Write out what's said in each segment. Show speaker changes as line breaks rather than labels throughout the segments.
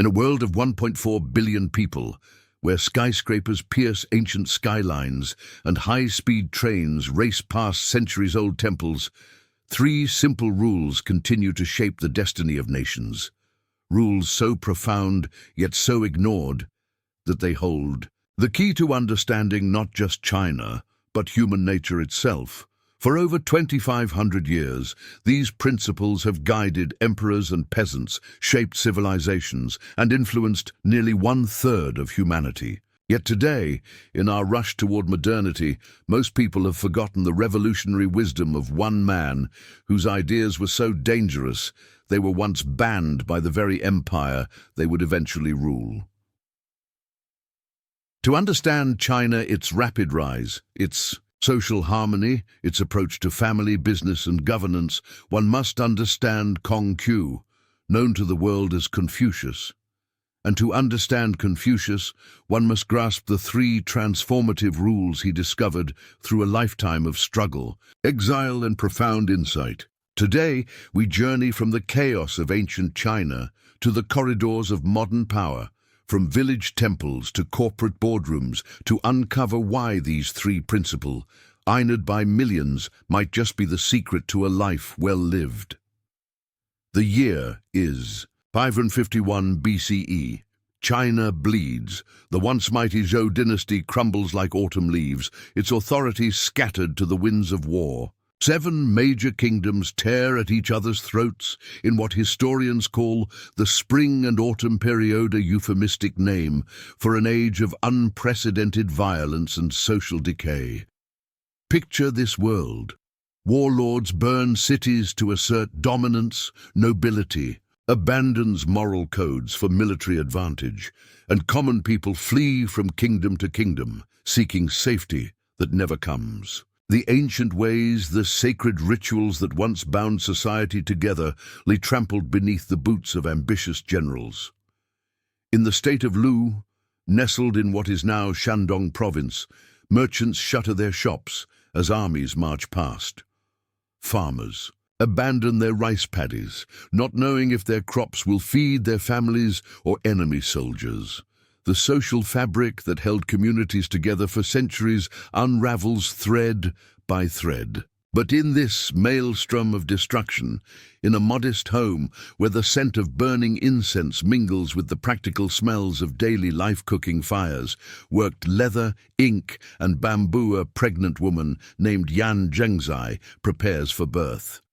In a world of 1.4 billion people, where skyscrapers pierce ancient skylines and high-speed trains race past centuries-old temples, three simple rules continue to shape the destiny of nations. Rules so profound, yet so ignored, that they hold the key to understanding not just China, but human nature itself. For over 2,500 years, these principles have guided emperors and peasants, shaped civilizations, and influenced nearly 1/3 of humanity. Yet today, in our rush toward modernity, most people have forgotten the revolutionary wisdom of one man whose ideas were so dangerous they were once banned by the very empire they would eventually rule. To understand China, its rapid rise, its social harmony, its approach to family, business, and governance, one must understand Confucius, known to the world as Confucius. And to understand Confucius, one must grasp the three transformative rules he discovered through a lifetime of struggle, exile, and profound insight. Today, we journey from the chaos of ancient China to the corridors of modern power, from village temples to corporate boardrooms, to uncover why these three principles, honored by millions, might just be the secret to a life well lived. The year is 551 BCE. China bleeds. The once mighty Zhou dynasty crumbles like autumn leaves, its authority scattered to the winds of war. 7 major kingdoms tear at each other's throats in what historians call the Spring and Autumn Period, a euphemistic name for an age of unprecedented violence and social decay. Picture this world. Warlords burn cities to assert dominance, nobility abandons moral codes for military advantage, and common people flee from kingdom to kingdom, seeking safety that never comes. The ancient ways, the sacred rituals that once bound society together, lay trampled beneath the boots of ambitious generals. In the state of Lu, nestled in what is now Shandong province, merchants shutter their shops as armies march past. Farmers abandon their rice paddies, not knowing if their crops will feed their families or enemy soldiers. The social fabric that held communities together for centuries unravels thread by thread. But in this maelstrom of destruction, in a modest home where the scent of burning incense mingles with the practical smells of daily life cooking fires, worked leather, ink, and bamboo, a pregnant woman named Yan Zhengzai prepares for birth.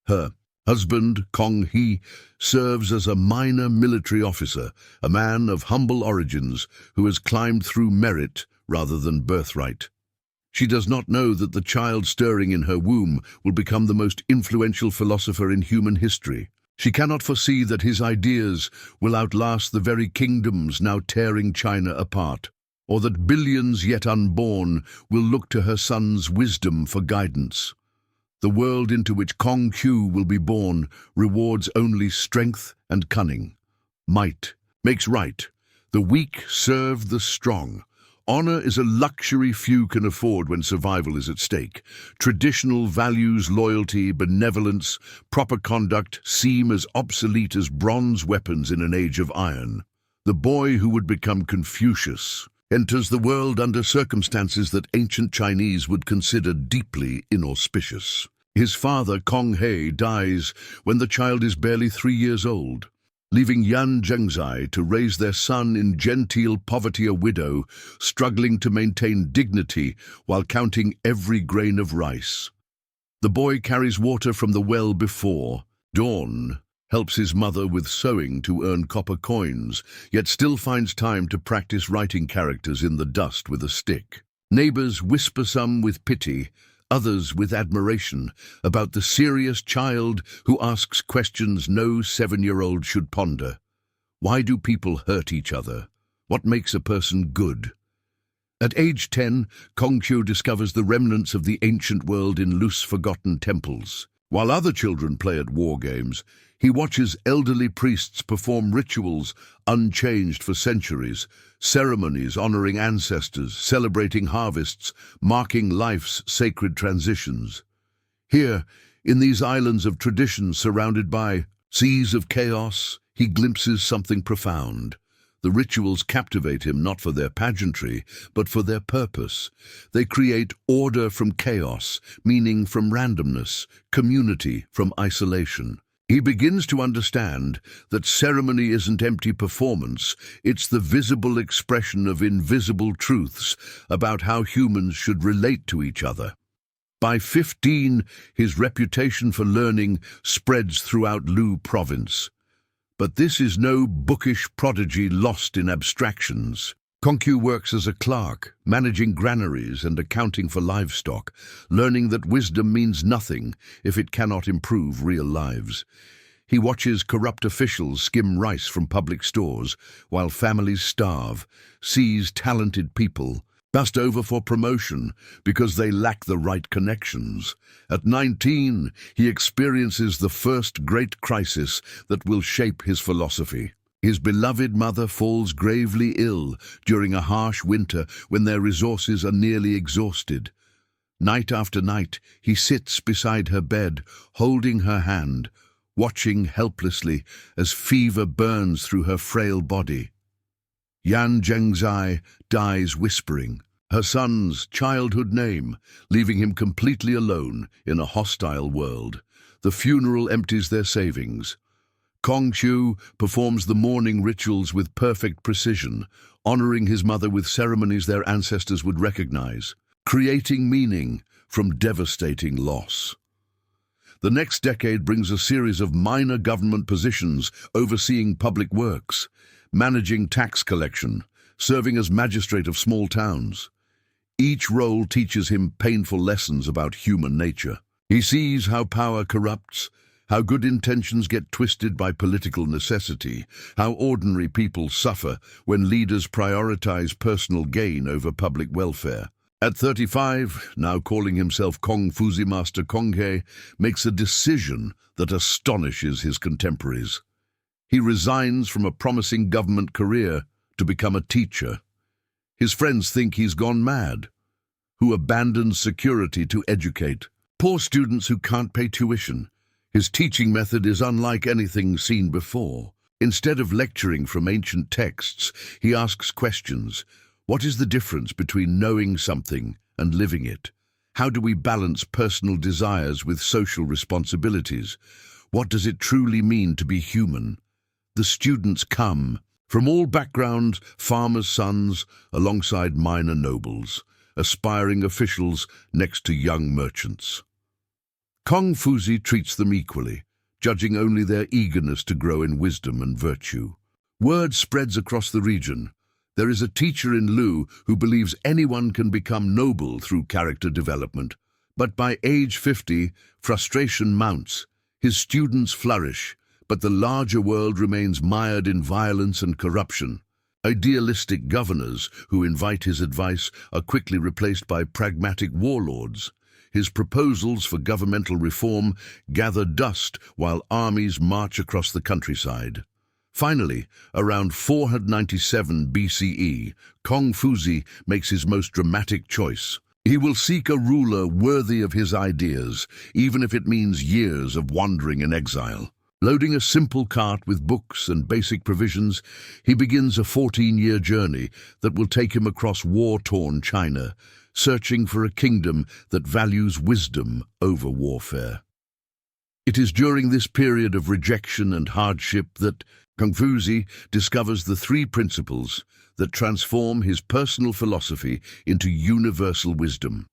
Her husband, Kong He, serves as a minor military officer, a man of humble origins who has climbed through merit rather than birthright. She does not know that the child stirring in her womb will become the most influential philosopher in human history. She cannot foresee that his ideas will outlast the very kingdoms now tearing China apart, or that billions yet unborn will look to her son's wisdom for guidance. The world into which Confucius will be born rewards only strength and cunning. Might makes right. The weak serve the strong. Honor is a luxury few can afford when survival is at stake. Traditional values, loyalty, benevolence, proper conduct seem as obsolete as bronze weapons in an age of iron. The boy who would become Confucius enters the world under circumstances that ancient Chinese would consider deeply inauspicious. His father, Kong He, dies when the child is barely 3 years old, leaving Yan Zhengzai to raise their son in genteel poverty, a widow, struggling to maintain dignity while counting every grain of rice. The boy carries water from the well before dawn, helps his mother with sewing to earn copper coins, yet still finds time to practice writing characters in the dust with a stick. Neighbors whisper, some with pity, others with admiration, about the serious child who asks questions no 7-year-old should ponder. Why do people hurt each other? What makes a person good? At age 10, Confucius discovers the remnants of the ancient world in loose, forgotten temples. While other children play at war games, he watches elderly priests perform rituals unchanged for centuries, ceremonies honoring ancestors, celebrating harvests, marking life's sacred transitions. Here, in these islands of tradition surrounded by Seas of chaos, he glimpses something profound. The rituals captivate him not for their pageantry, but for their purpose. They create order from chaos, meaning from randomness, community from isolation. He begins to understand that ceremony isn't empty performance, it's the visible expression of invisible truths about how humans should relate to each other. By 15, his reputation for learning spreads throughout Lu province. But this is no bookish prodigy lost in abstractions. Confucius works as a clerk, managing granaries and accounting for livestock, learning that wisdom means nothing if it cannot improve real lives. He watches corrupt officials skim rice from public stores while families starve, sees talented people passed over for promotion because they lack the right connections. At 19, he experiences the first great crisis that will shape his philosophy. His beloved mother falls gravely ill during a harsh winter when their resources are nearly exhausted. Night after night, he sits beside her bed, holding her hand, watching helplessly as fever burns through her frail body. Yan Zhengzai dies whispering, her son's childhood name, leaving him completely alone in a hostile world. The funeral empties their savings. Confucius performs the mourning rituals with perfect precision, honoring his mother with ceremonies their ancestors would recognize, creating meaning from devastating loss. The next decade brings a series of minor government positions overseeing public works, managing tax collection, serving as magistrate of small towns. Each role teaches him painful lessons about human nature. He sees how power corrupts, how good intentions get twisted by political necessity, how ordinary people suffer when leaders prioritize personal gain over public welfare. At 35, now calling himself Confucius Master Konghe, makes a decision that astonishes his contemporaries. He resigns from a promising government career to become a teacher. His friends think he's gone mad, who abandons security to educate. Poor students who can't pay tuition. His teaching method is unlike anything seen before. Instead of lecturing from ancient texts, he asks questions. What is the difference between knowing something and living it? How do we balance personal desires with social responsibilities? What does it truly mean to be human? The students come from all backgrounds, farmers' sons alongside minor nobles, aspiring officials next to young merchants. Confucius treats them equally, judging only their eagerness to grow in wisdom and virtue. Word spreads across the region. There is a teacher in Lu who believes anyone can become noble through character development. But by age 50, frustration mounts. His students flourish, but the larger world remains mired in violence and corruption. Idealistic governors who invite his advice are quickly replaced by pragmatic warlords. His proposals for governmental reform gather dust while armies march across the countryside. Finally, around 497 BCE, Confucius makes his most dramatic choice. He will seek a ruler worthy of his ideas, even if it means years of wandering in exile. Loading a simple cart with books and basic provisions, he begins a 14-year journey that will take him across war-torn China, searching for a kingdom that values wisdom over warfare. It is during this period of rejection and hardship that Confucius discovers the three principles that transform his personal philosophy into universal wisdom.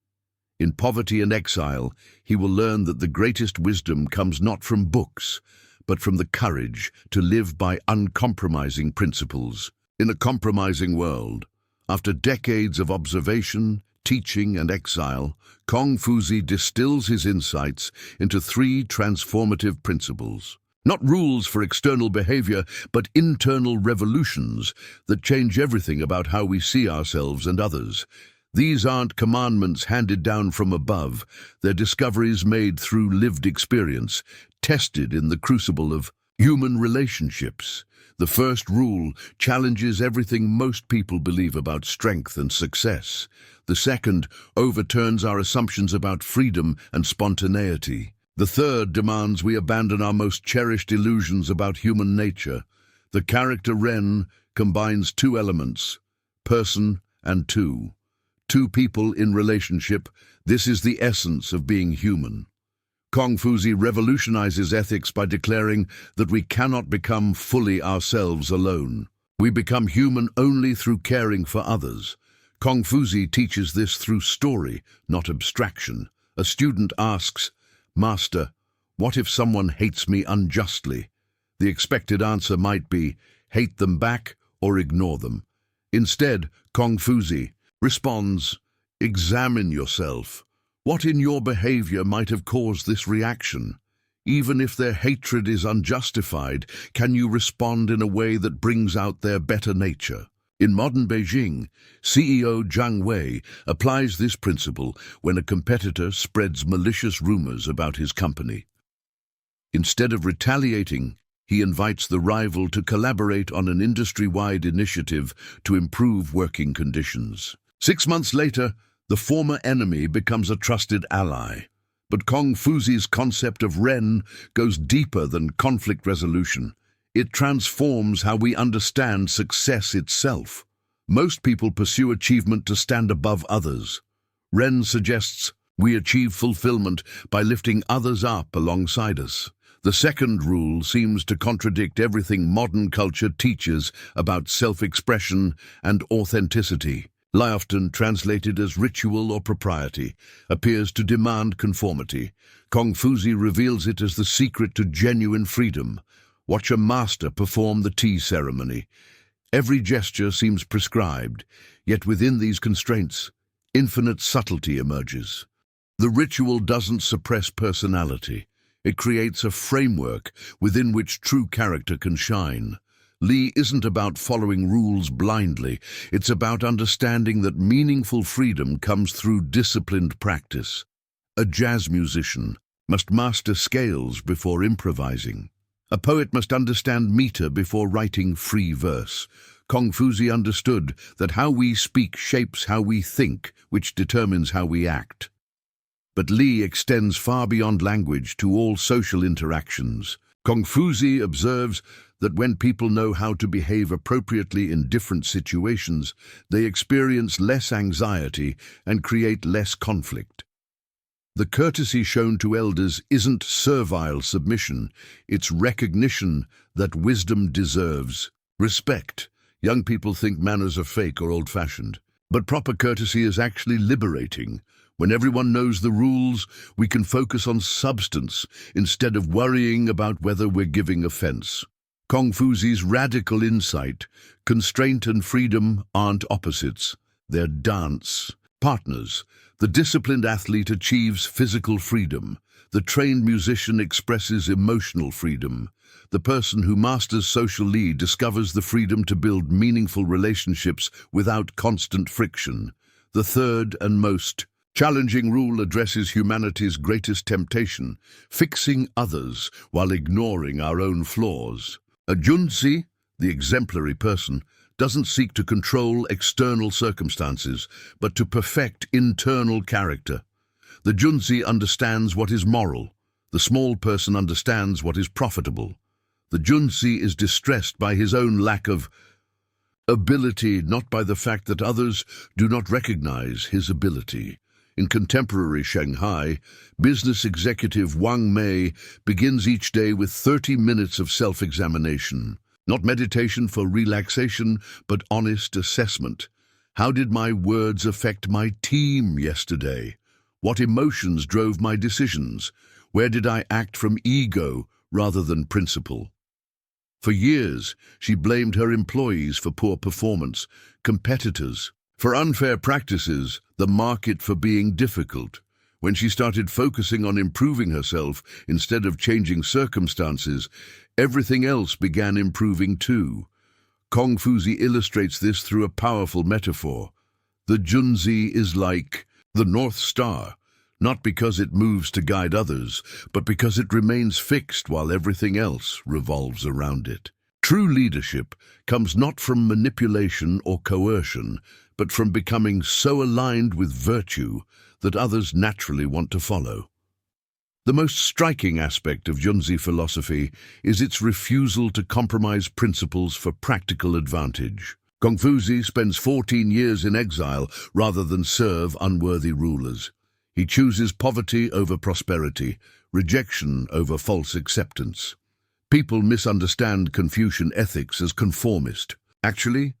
In poverty and exile, he will learn that the greatest wisdom comes not from books, but from the courage to live by uncompromising principles. In a compromising world, after decades of observation, teaching and exile, Confucius distills his insights into three transformative principles. Not rules for external behavior, but internal revolutions that change everything about how we see ourselves and others. These aren't commandments handed down from above. They're discoveries made through lived experience, tested in the crucible of human relationships. The first rule challenges everything most people believe about strength and success. The second overturns our assumptions about freedom and spontaneity. The third demands we abandon our most cherished illusions about human nature. The character Ren combines two elements, person and two. Two people in relationship, this is the essence of being human. Confucius revolutionizes ethics by declaring that we cannot become fully ourselves alone. We become human only through caring for others. Confucius teaches this through story, not abstraction. A student asks, "Master, what if someone hates me unjustly?" The expected answer might be, hate them back or ignore them. Instead, Confucius responds, examine yourself. What in your behavior might have caused this reaction? Even if their hatred is unjustified, can you respond in a way that brings out their better nature? In modern Beijing, CEO Zhang Wei applies this principle when a competitor spreads malicious rumors about his company. Instead of retaliating, he invites the rival to collaborate on an industry-wide initiative to improve working conditions. 6 months later, the former enemy becomes a trusted ally. But Confucius' concept of Ren goes deeper than conflict resolution. It transforms how we understand success itself. Most people pursue achievement to stand above others. Ren suggests we achieve fulfillment by lifting others up alongside us. The second rule seems to contradict everything modern culture teaches about self-expression and authenticity. Lie, often translated as ritual or propriety, appears to demand conformity. Confucius reveals it as the secret to genuine freedom. Watch a master perform the tea ceremony. Every gesture seems prescribed, yet within these constraints, infinite subtlety emerges. The ritual doesn't suppress personality. It creates a framework within which true character can shine. Li isn't about following rules blindly. It's about understanding that meaningful freedom comes through disciplined practice. A jazz musician must master scales before improvising. A poet must understand meter before writing free verse. Confucius understood that how we speak shapes how we think, which determines how we act. But Li extends far beyond language to all social interactions. Confucius observes that when people know how to behave appropriately in different situations, they experience less anxiety and create less conflict. The courtesy shown to elders isn't servile submission, it's recognition that wisdom deserves respect. Young people think manners are fake or old-fashioned, but proper courtesy is actually liberating. When everyone knows the rules, we can focus on substance instead of worrying about whether we're giving offense. Confucius' radical insight, constraint and freedom aren't opposites, they're dance partners. The disciplined athlete achieves physical freedom. The trained musician expresses emotional freedom. The person who masters social lead discovers the freedom to build meaningful relationships without constant friction. The third and most challenging rule addresses humanity's greatest temptation, fixing others while ignoring our own flaws. A junzi, the exemplary person, doesn't seek to control external circumstances, but to perfect internal character. The junzi understands what is moral. The small person understands what is profitable. The junzi is distressed by his own lack of ability, not by the fact that others do not recognize his ability. In contemporary Shanghai, business executive Wang Mei begins each day with 30 minutes of self-examination. Not meditation for relaxation, but honest assessment. How did my words affect my team yesterday? What emotions drove my decisions? Where did I act from ego rather than principle? For years, she blamed her employees for poor performance, competitors for unfair practices, the market for being difficult. When she started focusing on improving herself instead of changing circumstances, everything else began improving too. Confucius illustrates this through a powerful metaphor. The junzi is like the North Star, not because it moves to guide others, but because it remains fixed while everything else revolves around it. True leadership comes not from manipulation or coercion, but from becoming so aligned with virtue that others naturally want to follow. The most striking aspect of Junzi philosophy is its refusal to compromise principles for practical advantage. Confucius spends 14 years in exile rather than serve unworthy rulers. He chooses poverty over prosperity, rejection over false acceptance. People misunderstand Confucian ethics as conformist. Actually,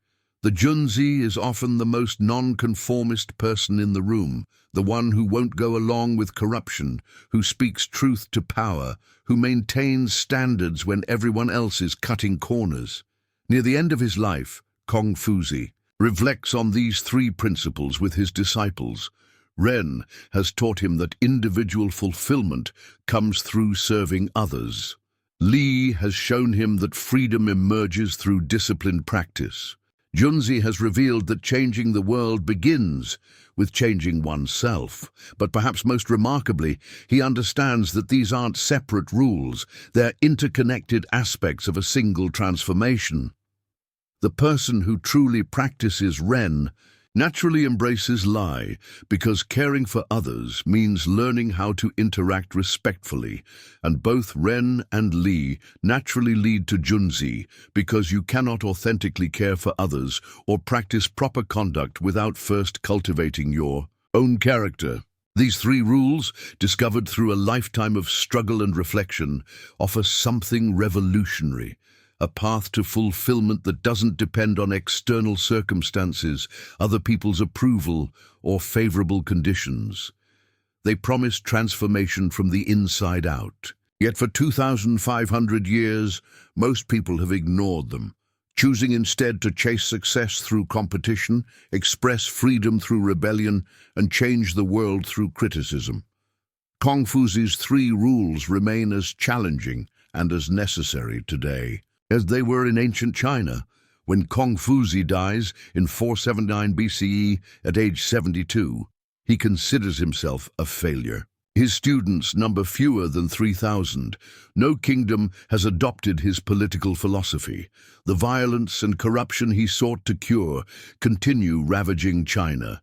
the Junzi is often the most non-conformist person in the room, the one who won't go along with corruption, who speaks truth to power, who maintains standards when everyone else is cutting corners. Near the end of his life, Confucius reflects on these three principles with his disciples. Ren has taught him that individual fulfillment comes through serving others. Li has shown him that freedom emerges through disciplined practice. Junzi has revealed that changing the world begins with changing oneself. But perhaps most remarkably, he understands that these aren't separate rules, they're interconnected aspects of a single transformation. The person who truly practices Ren naturally embraces Li, because caring for others means learning how to interact respectfully, and both Ren and Li naturally lead to Junzi, because you cannot authentically care for others or practice proper conduct without first cultivating your own character. These three rules, discovered through a lifetime of struggle and reflection, offer something revolutionary. A path to fulfillment that doesn't depend on external circumstances, other people's approval, or favorable conditions. They promise transformation from the inside out. Yet for 2,500 years, most people have ignored them, choosing instead to chase success through competition, express freedom through rebellion, and change the world through criticism. Confucius' three rules remain as challenging and as necessary today as they were in ancient China. When Confucius dies in 479 BCE at age 72, he considers himself a failure. His students number fewer than 3,000. No kingdom has adopted his political philosophy. The violence and corruption he sought to cure continue ravaging China.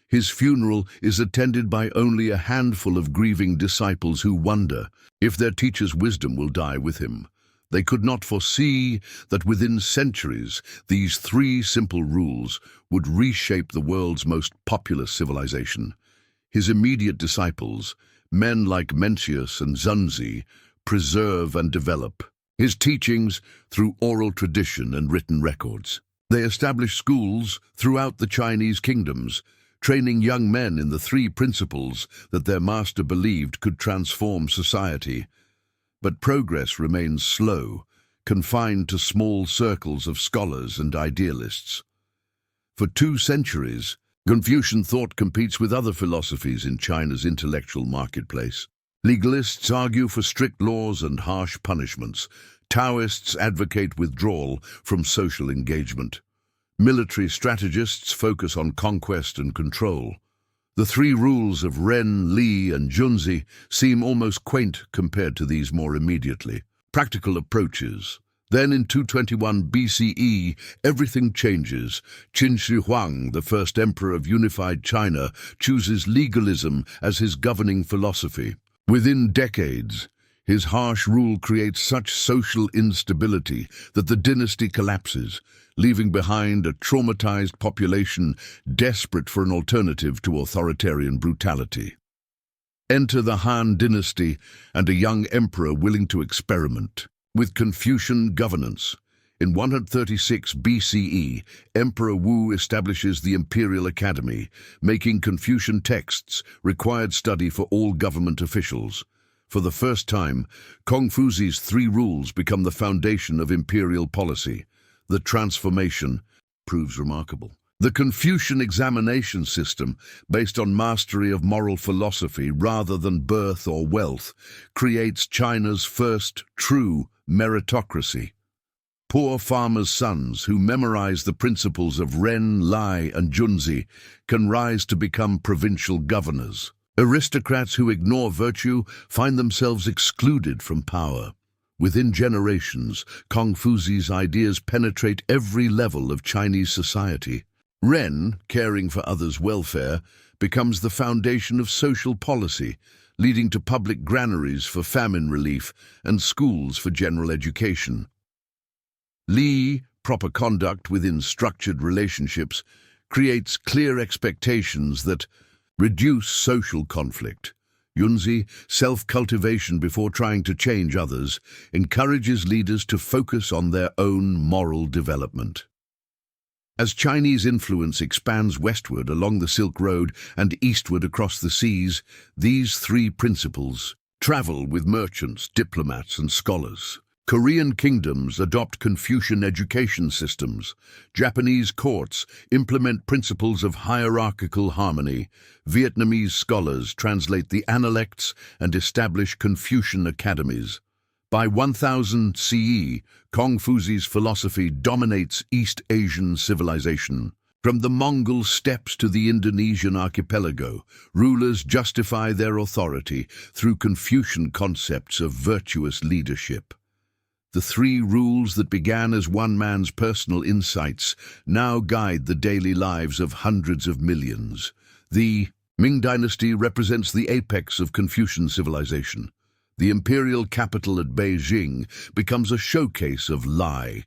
His funeral is attended by only a handful of grieving disciples who wonder if their teacher's wisdom will die with him. They could not foresee that within centuries, these three simple rules would reshape the world's most populous civilization. His immediate disciples, men like Mencius and Zunzi, preserve and develop his teachings through oral tradition and written records. They establish schools throughout the Chinese kingdoms, training young men in the three principles that their master believed could transform society. But progress remains slow, confined to small circles of scholars and idealists. For 2 centuries, Confucian thought competes with other philosophies in China's intellectual marketplace. Legalists argue for strict laws and harsh punishments. Taoists advocate withdrawal from social engagement. Military strategists focus on conquest and control. The three rules of Ren, Li, and Junzi seem almost quaint compared to these more immediately practical approaches. Then in 221 BCE, everything changes. Qin Shi Huang, the first emperor of unified China, chooses legalism as his governing philosophy. Within decades, his harsh rule creates such social instability that the dynasty collapses, leaving behind a traumatized population desperate for an alternative to authoritarian brutality. Enter the Han dynasty and a young emperor willing to experiment with Confucian governance. In 136 BCE, Emperor Wu establishes the Imperial Academy, making Confucian texts required study for all government officials. For the first time, Confucius' three rules become the foundation of imperial policy. The transformation proves remarkable. The Confucian examination system, based on mastery of moral philosophy rather than birth or wealth, creates China's first true meritocracy. Poor farmers' sons who memorize the principles of Ren, Li, and Junzi can rise to become provincial governors. Aristocrats who ignore virtue find themselves excluded from power. Within generations, Confucius' ideas penetrate every level of Chinese society. Ren, caring for others' welfare, becomes the foundation of social policy, leading to public granaries for famine relief and schools for general education. Li, proper conduct within structured relationships, creates clear expectations that reduce social conflict. Yunzi, self-cultivation before trying to change others, encourages leaders to focus on their own moral development. As Chinese influence expands westward along the Silk Road and eastward across the seas, these three principles travel with merchants, diplomats, and scholars. Korean kingdoms adopt Confucian education systems. Japanese courts implement principles of hierarchical harmony. Vietnamese scholars translate the Analects and establish Confucian academies. By 1000 CE, Confucius' philosophy dominates East Asian civilization. From the Mongol steppes to the Indonesian archipelago, rulers justify their authority through Confucian concepts of virtuous leadership. The three rules that began as one man's personal insights now guide the daily lives of hundreds of millions. The Ming Dynasty represents the apex of Confucian civilization. The imperial capital at Beijing becomes a showcase of Lai,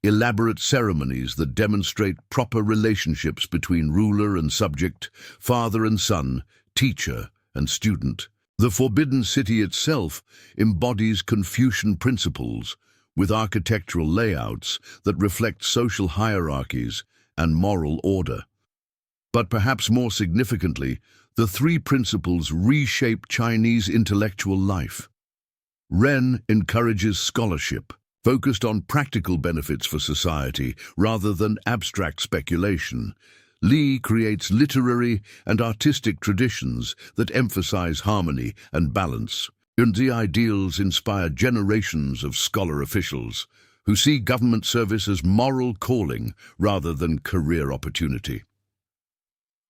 elaborate ceremonies that demonstrate proper relationships between ruler and subject, father and son, teacher and student. The Forbidden City itself embodies Confucian principles, with architectural layouts that reflect social hierarchies and moral order. But perhaps more significantly, the three principles reshape Chinese intellectual life. Ren encourages scholarship, focused on practical benefits for society rather than abstract speculation. Li creates literary and artistic traditions that emphasize harmony and balance. Yunzi ideals inspire generations of scholar officials who see government service as moral calling rather than career opportunity.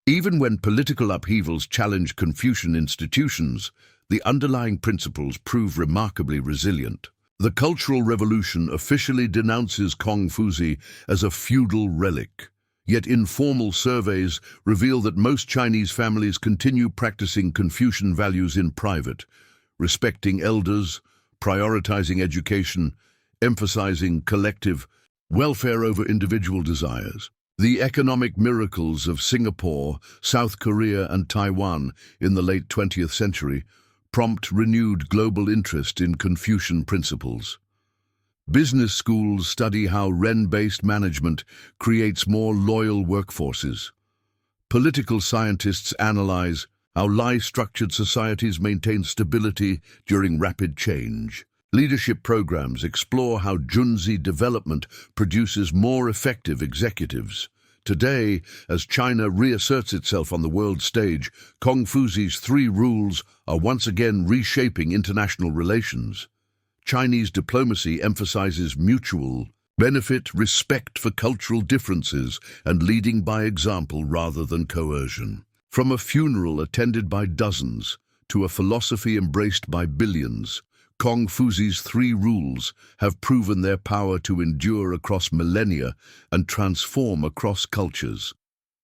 Even when political upheavals challenge Confucian institutions, the underlying principles prove remarkably resilient. The Cultural Revolution officially denounces Confucius as a feudal relic, yet informal surveys reveal that most Chinese families continue practicing Confucian values in private, respecting elders, prioritizing education, emphasizing collective welfare over individual desires. The economic miracles of Singapore, South Korea, and Taiwan in the late 20th century prompt renewed global interest in Confucian principles. Business schools study how Ren-based management creates more loyal workforces. Political scientists analyze how Lai-structured societies maintain stability during rapid change. Leadership programs explore how Junzi development produces more effective executives. Today, as China reasserts itself on the world stage, Confucius' three rules are once again reshaping international relations. Chinese diplomacy emphasizes mutual benefit, respect for cultural differences, and leading by example rather than coercion. From a funeral attended by dozens to a philosophy embraced by billions, Confucius' three rules have proven their power to endure across millennia and transform across cultures.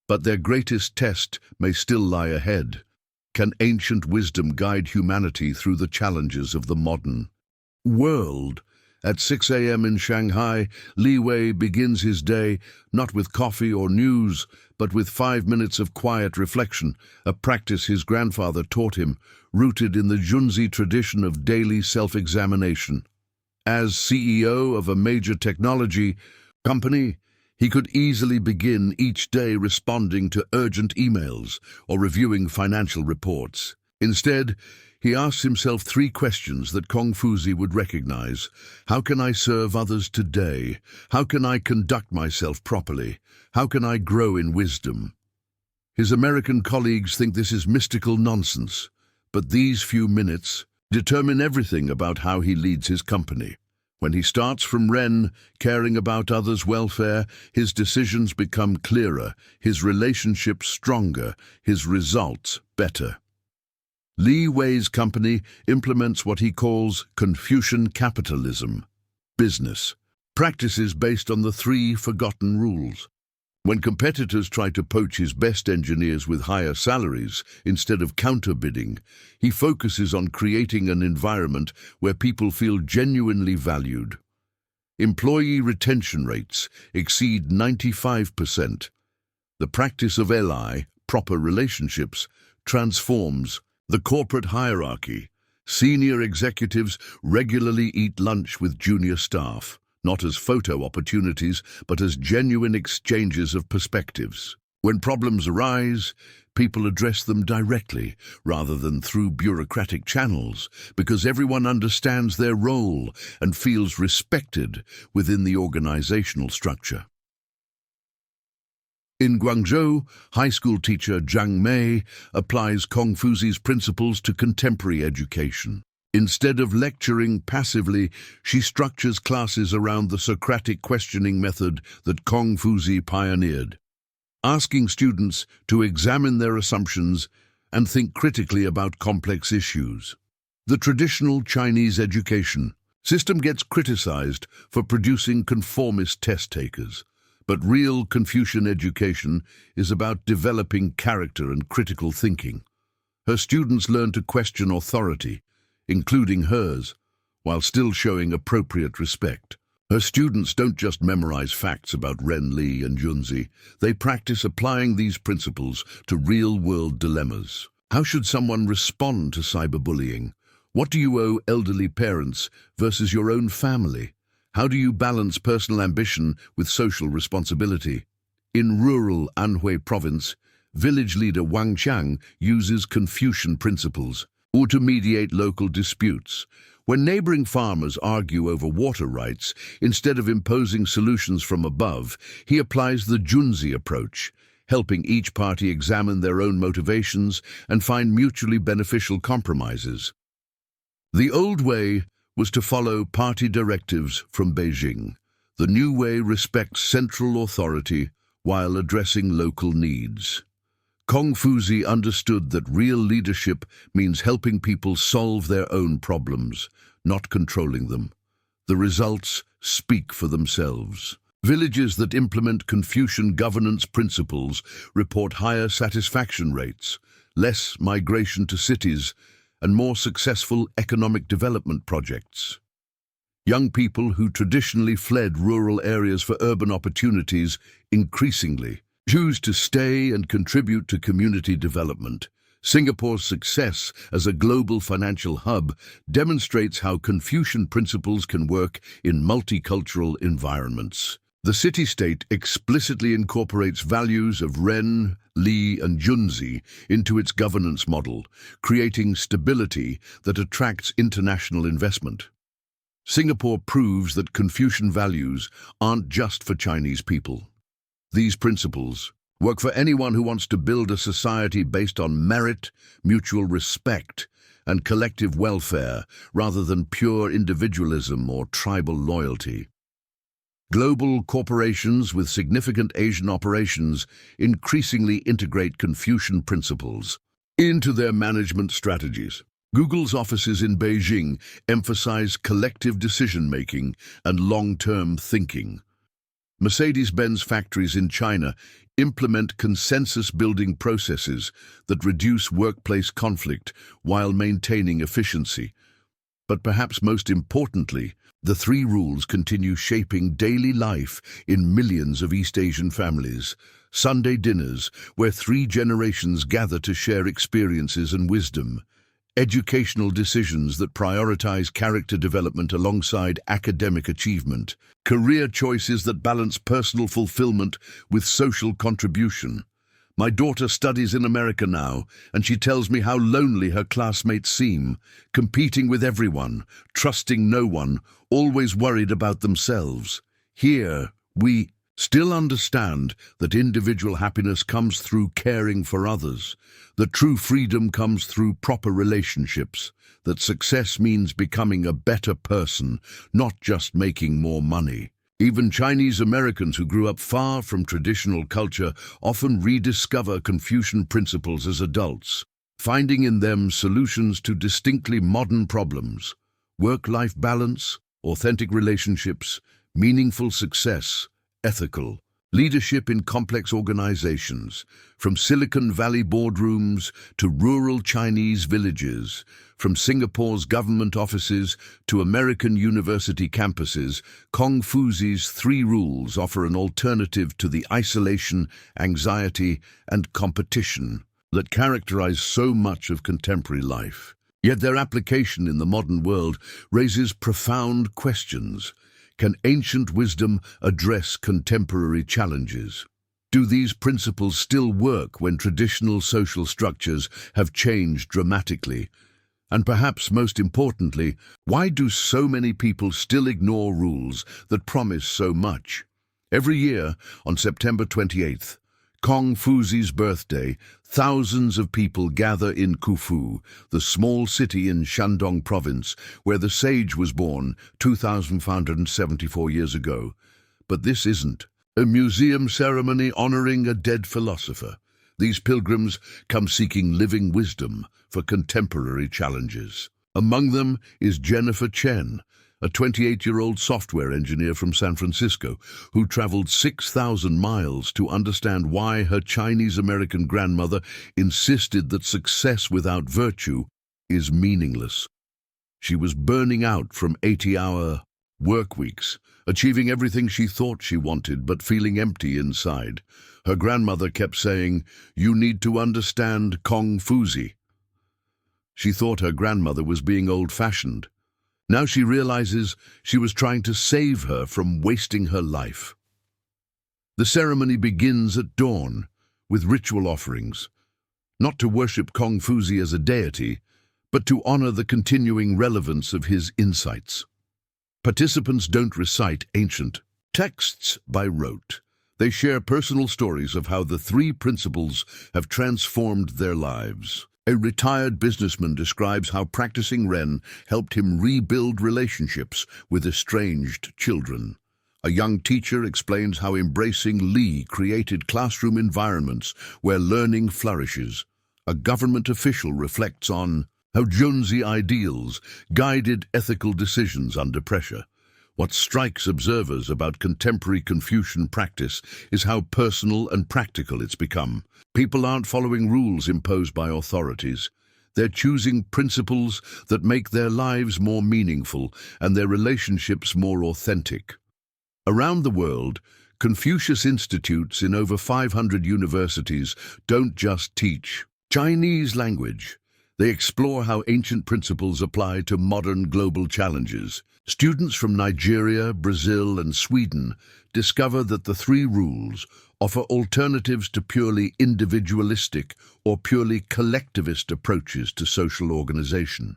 But their greatest test may still lie ahead. Can ancient wisdom guide humanity through the challenges of the modern world? At 6 a.m. in Shanghai, Li Wei begins his day not with coffee or news, but with 5 minutes of quiet reflection, a practice his grandfather taught him, rooted in the Junzi tradition of daily self-examination. As CEO of a major technology company, he could easily begin each day responding to urgent emails or reviewing financial reports. Instead, he asks himself three questions that Confucius would recognize. How can I serve others today? How can I conduct myself properly? How can I grow in wisdom? His American colleagues think this is mystical nonsense, but these few minutes determine everything about how he leads his company. When he starts from Ren, caring about others' welfare, his decisions become clearer, his relationships stronger, his results better. Li Wei's company implements what he calls Confucian capitalism, business, practices based on the three forgotten rules. When competitors try to poach his best engineers with higher salaries instead of counterbidding, he focuses on creating an environment where people feel genuinely valued. Employee retention rates exceed 95%. The practice of LI, proper relationships, transforms the corporate hierarchy. Senior executives regularly eat lunch with junior staff, not as photo opportunities, but as genuine exchanges of perspectives. When problems arise, people address them directly rather than through bureaucratic channels, because everyone understands their role and feels respected within the organizational structure. In Guangzhou, high school teacher Zhang Mei applies Confucius principles to contemporary education. Instead of lecturing passively, she structures classes around the Socratic questioning method that Confucius pioneered, asking students to examine their assumptions and think critically about complex issues. The traditional Chinese education system gets criticized for producing conformist test takers. But real Confucian education is about developing character and critical thinking. Her students learn to question authority, including hers, while still showing appropriate respect. Her students don't just memorize facts about Ren Li and Junzi, they practice applying these principles to real-world dilemmas. How should someone respond to cyberbullying? What do you owe elderly parents versus your own family? How do you balance personal ambition with social responsibility? In rural Anhui province, village leader Wang Qiang uses Confucian principles to mediate local disputes. When neighboring farmers argue over water rights, instead of imposing solutions from above, he applies the Junzi approach, helping each party examine their own motivations and find mutually beneficial compromises. The old way was to follow party directives from Beijing. The new way respects central authority while addressing local needs. Confucius understood that real leadership means helping people solve their own problems, not controlling them. The results speak for themselves. Villages that implement Confucian governance principles report higher satisfaction rates, less migration to cities, and more successful economic development projects. Young people who traditionally fled rural areas for urban opportunities increasingly choose to stay and contribute to community development. Singapore's success as a global financial hub demonstrates how Confucian principles can work in multicultural environments. The city-state explicitly incorporates values of Ren, Li, and Junzi into its governance model, creating stability that attracts international investment. Singapore proves that Confucian values aren't just for Chinese people. These principles work for anyone who wants to build a society based on merit, mutual respect, and collective welfare, rather than pure individualism or tribal loyalty. Global corporations with significant Asian operations increasingly integrate Confucian principles into their management strategies. Google's offices in Beijing emphasize collective decision-making and long-term thinking. Mercedes-Benz factories in China implement consensus-building processes that reduce workplace conflict while maintaining efficiency. But perhaps most importantly, the three rules continue shaping daily life in millions of East Asian families. Sunday dinners, where 3 generations gather to share experiences and wisdom. Educational decisions that prioritize character development alongside academic achievement. Career choices that balance personal fulfillment with social contribution. My daughter studies in America now, and she tells me how lonely her classmates seem, competing with everyone, trusting no one, always worried about themselves. Here, we still understand that individual happiness comes through caring for others, that true freedom comes through proper relationships, that success means becoming a better person, not just making more money. Even Chinese Americans who grew up far from traditional culture often rediscover Confucian principles as adults, finding in them solutions to distinctly modern problems: work-life balance, authentic relationships, meaningful success, ethical Leadership in complex organizations, from Silicon Valley boardrooms to rural Chinese villages, from Singapore's government offices to American university campuses, Confucius' 3 rules offer an alternative to the isolation, anxiety, and competition that characterize so much of contemporary life. Yet their application in the modern world raises profound questions. Can ancient wisdom address contemporary challenges? Do these principles still work when traditional social structures have changed dramatically? And perhaps most importantly, why do so many people still ignore rules that promise so much? Every year, on September 28th, Confucius' birthday, thousands of people gather in Khufu, the small city in Shandong province, where the sage was born 2,574 years ago. But this isn't a museum ceremony honoring a dead philosopher. These pilgrims come seeking living wisdom for contemporary challenges. Among them is Jennifer Chen, a 28-year-old software engineer from San Francisco who traveled 6,000 miles to understand why her Chinese-American grandmother insisted that success without virtue is meaningless. She was burning out from 80-hour work weeks, achieving everything she thought she wanted but feeling empty inside. Her grandmother kept saying, "You need to understand Confucius." She thought her grandmother was being old-fashioned. Now she realizes she was trying to save her from wasting her life. The ceremony begins at dawn with ritual offerings, not to worship Confucius as a deity, but to honor the continuing relevance of his insights. Participants don't recite ancient texts by rote. They share personal stories of how the 3 principles have transformed their lives. A retired businessman describes how practicing Ren helped him rebuild relationships with estranged children. A young teacher explains how embracing Li created classroom environments where learning flourishes. A government official reflects on how Junzi ideals guided ethical decisions under pressure. What strikes observers about contemporary Confucian practice is how personal and practical it's become. People aren't following rules imposed by authorities. They're choosing principles that make their lives more meaningful and their relationships more authentic. Around the world, Confucius institutes in over 500 universities don't just teach Chinese language. They explore how ancient principles apply to modern global challenges. Students from Nigeria, Brazil, and Sweden discover that the 3 rules offer alternatives to purely individualistic or purely collectivist approaches to social organization.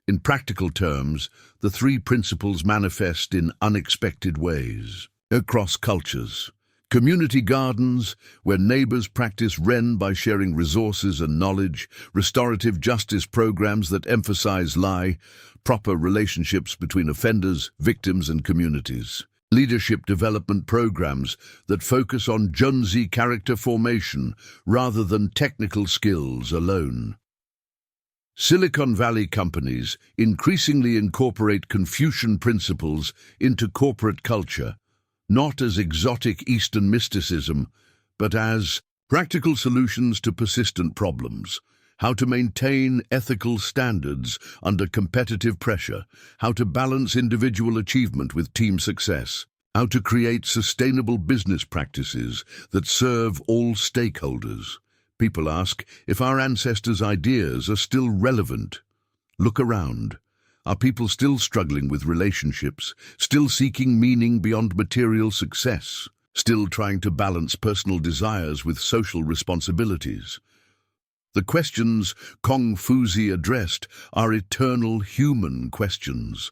In practical terms, the 3 principles manifest in unexpected ways across cultures. Community gardens, where neighbors practice Ren by sharing resources and knowledge, restorative justice programs that emphasize Lai, proper relationships between offenders, victims, and communities. Leadership development programs that focus on Junzi character formation rather than technical skills alone. Silicon Valley companies increasingly incorporate Confucian principles into corporate culture, not as exotic Eastern mysticism, but as practical solutions to persistent problems. How to maintain ethical standards under competitive pressure, how to balance individual achievement with team success, how to create sustainable business practices that serve all stakeholders. People ask if our ancestors' ideas are still relevant. Look around. Are people still struggling with relationships, still seeking meaning beyond material success, still trying to balance personal desires with social responsibilities? The questions Confucius addressed are eternal human questions.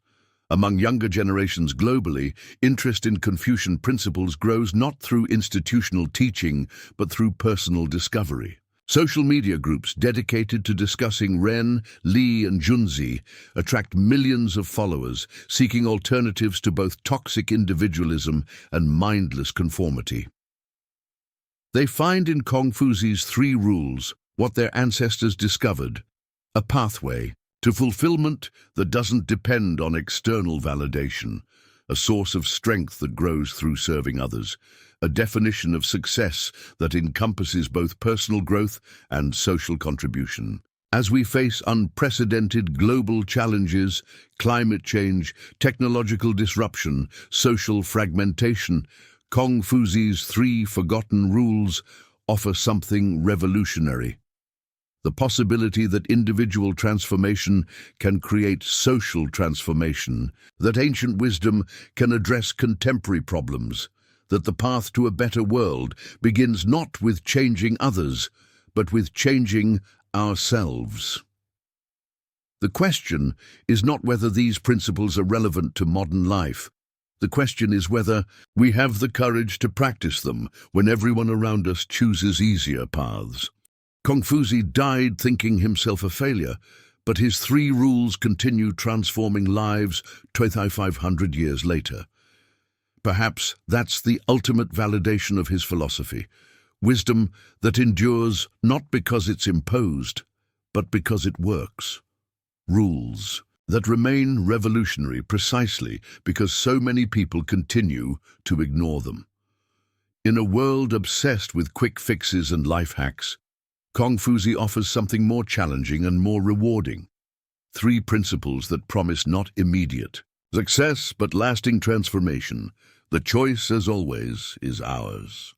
Among younger generations globally, interest in Confucian principles grows not through institutional teaching, but through personal discovery. Social media groups dedicated to discussing Ren, Li, and Junzi attract millions of followers seeking alternatives to both toxic individualism and mindless conformity. They find in Confucius' 3 rules what their ancestors discovered: a pathway to fulfillment that doesn't depend on external validation, a source of strength that grows through serving others, a definition of success that encompasses both personal growth and social contribution. As we face unprecedented global challenges, climate change, technological disruption, social fragmentation, Confucius' 3 forgotten rules offer something revolutionary: the possibility that individual transformation can create social transformation, that ancient wisdom can address contemporary problems, that the path to a better world begins not with changing others, but with changing ourselves. The question is not whether these principles are relevant to modern life. The question is whether we have the courage to practice them when everyone around us chooses easier paths. Confucius died thinking himself a failure, but his 3 rules continue transforming lives 2,500 years later. Perhaps that's the ultimate validation of his philosophy: wisdom that endures not because it's imposed, but because it works. Rules that remain revolutionary precisely because so many people continue to ignore them. In a world obsessed with quick fixes and life hacks, Confucius offers something more challenging and more rewarding: 3 principles that promise not immediate success but lasting transformation. The choice, as always, is ours.